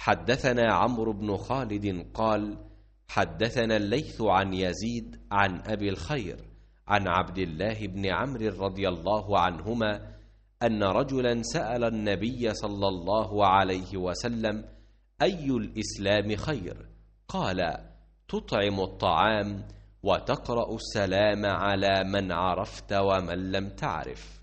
حدثنا عمرو بن خالد قال حدثنا الليث عن يزيد عن أبي الخير عن عبد الله بن عمرو رضي الله عنهما أن رجلا سأل النبي صلى الله عليه وسلم: أي الإسلام خير؟ قال: تطعم الطعام وتقرأ السلام على من عرفت ومن لم تعرف।